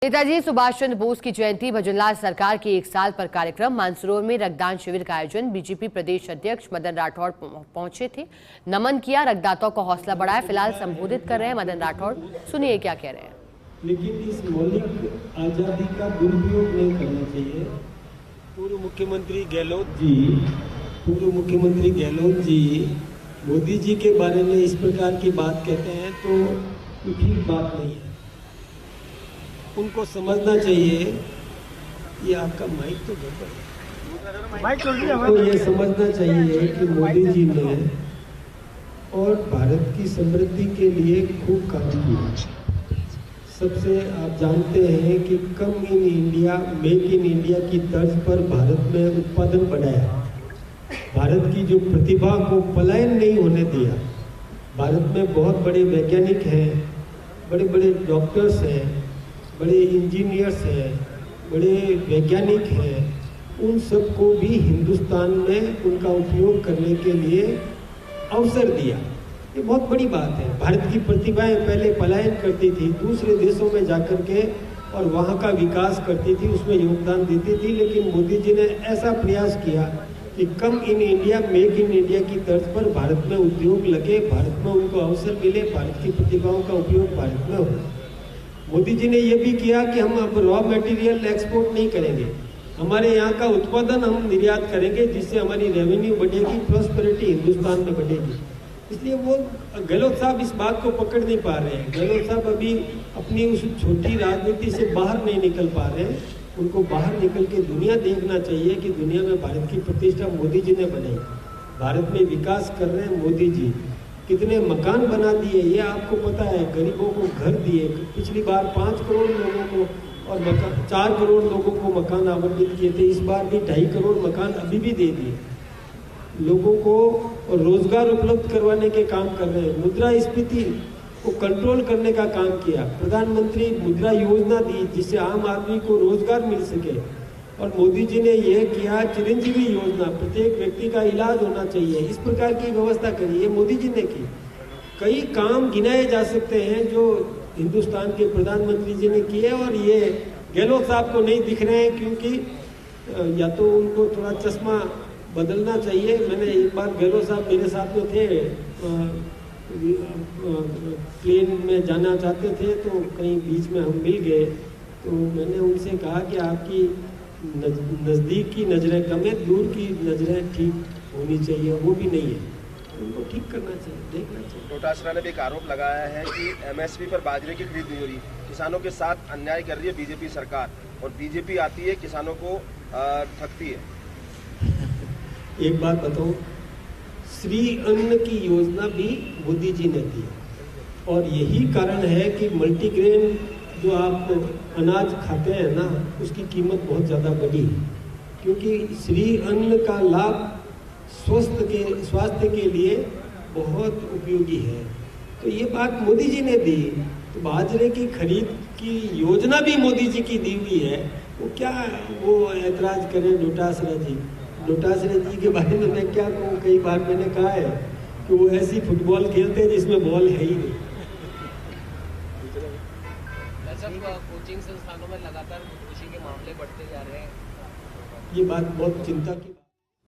नेताजी सुभाष चंद्र बोस की जयंती भजनलाल सरकार की 1 साल पर कार्यक्रम मानसरोवर में रक्तदान शिविर का आयोजन। बीजेपी प्रदेश अध्यक्ष मदन राठौड़ पहुंचे थे, नमन किया, रक्तदाताओं का हौसला बढ़ाया। फिलहाल संबोधित कर रहे हैं मदन राठौड़, सुनिए क्या कह रहे हैं। लेकिन इस मौलिक आजादी का दुरुपयोग नहीं करना चाहिए। पूर्व मुख्यमंत्री गहलोत जी मोदी जी के बारे में इस प्रकार की बात कहते हैं तो ठीक बात नहीं है। उनको समझना चाहिए, ये आपका माइक तो गड़बड़ है। उनको ये समझना चाहिए कि मोदी जी ने और भारत की समृद्धि के लिए खूब काम किया। सबसे आप जानते हैं कि come in India, make in India की तर्ज पर भारत में उत्पादन बढ़ाया। भारत की जो प्रतिभा को पलायन नहीं होने दिया। भारत में बहुत बड़े वैज्ञानिक हैं, बड़े बड़े डॉक्टर्स हैं, बड़े इंजीनियर्स हैं, बड़े वैज्ञानिक हैं। उन सबको भी हिंदुस्तान में उनका उपयोग करने के लिए अवसर दिया। ये बहुत बड़ी बात है। भारत की प्रतिभाएं पहले पलायन करती थी, दूसरे देशों में जाकर के और वहाँ का विकास करती थी, उसमें योगदान देती थी। लेकिन मोदी जी ने ऐसा प्रयास किया कि come in India, make in India की तर्ज पर भारत में उद्योग लगे, भारत में उनको अवसर मिले, भारत की प्रतिभाओं का उपयोग भारत में हो। मोदी जी ने यह भी किया कि हम अब रॉ मटेरियल एक्सपोर्ट नहीं करेंगे, हमारे यहाँ का उत्पादन हम निर्यात करेंगे, जिससे हमारी रेवेन्यू बढ़ेगी, प्रॉस्पेरिटी हिंदुस्तान में बढ़ेगी। इसलिए वो गहलोत साहब इस बात को पकड़ नहीं पा रहे हैं। गहलोत साहब अभी अपनी उस छोटी राजनीति से बाहर नहीं निकल पा रहे हैं। उनको बाहर निकल के दुनिया देखना चाहिए कि दुनिया में भारत की प्रतिष्ठा मोदी जी ने बनाई। भारत में विकास कर रहे हैं मोदी जी। कितने मकान बना दिए ये आपको पता है। गरीबों को घर दिए। पिछली बार 5 करोड़ लोगों को और 4 करोड़ लोगों को मकान आवंटित किए थे। इस बार भी 2.5 करोड़ मकान अभी भी दे दिए। लोगों को रोजगार उपलब्ध करवाने के काम कर रहे हैं। मुद्रास्फीति को कंट्रोल करने का काम किया। प्रधानमंत्री मुद्रा योजना दी जिससे आम आदमी को रोजगार मिल सके। और मोदी जी ने यह किया चिरंजीवी योजना, प्रत्येक व्यक्ति का इलाज होना चाहिए, इस प्रकार की व्यवस्था करी। ये मोदी जी ने की। कई काम गिनाए जा सकते हैं जो हिंदुस्तान के प्रधानमंत्री जी ने किए और ये गहलोत साहब को नहीं दिख रहे हैं, क्योंकि या तो उनको थोड़ा चश्मा बदलना चाहिए। मैंने एक बार गहलोत साहब मेरे साथ में थे, प्लेन में जाना चाहते थे तो कहीं बीच में हम मिल गए। तो मैंने उनसे कहा कि आपकी नज़दीक की नज़रें कम है, दूर की नज़रें ठीक होनी चाहिए। वो भी नहीं है, उनको ठीक करना चाहिए, देखना चाहिए। डोटासरा ने भी एक आरोप लगाया है कि एमएसपी पर बाजरे की खरीद नहीं हो रही, किसानों के साथ अन्याय कर रही है बीजेपी सरकार, और बीजेपी आती है किसानों को ठगती है। एक बात बताऊं, श्री अन्न की योजना भी मोदी जी ने दी और यही कारण है कि मल्टीग्रेन जो आप अनाज खाते हैं ना, उसकी कीमत बहुत ज़्यादा बढ़ी है, क्योंकि श्री अन्न का लाभ स्वास्थ्य के लिए बहुत उपयोगी है। तो ये बात मोदी जी ने दी। तो बाजरे की खरीद की योजना भी मोदी जी की दी हुई है। वो क्या वो ऐतराज करें डोटासरा जी। डोटासरा जी के बारे में मैं क्या कहूँ, कई बार मैंने कहा है कि वो ऐसी फुटबॉल खेलते हैं जिसमें बॉल है ही नहीं। कोचिंग संस्थानों में लगातार खुदकुशी के मामले बढ़ते जा रहे हैं। ये बात बहुत चिंता की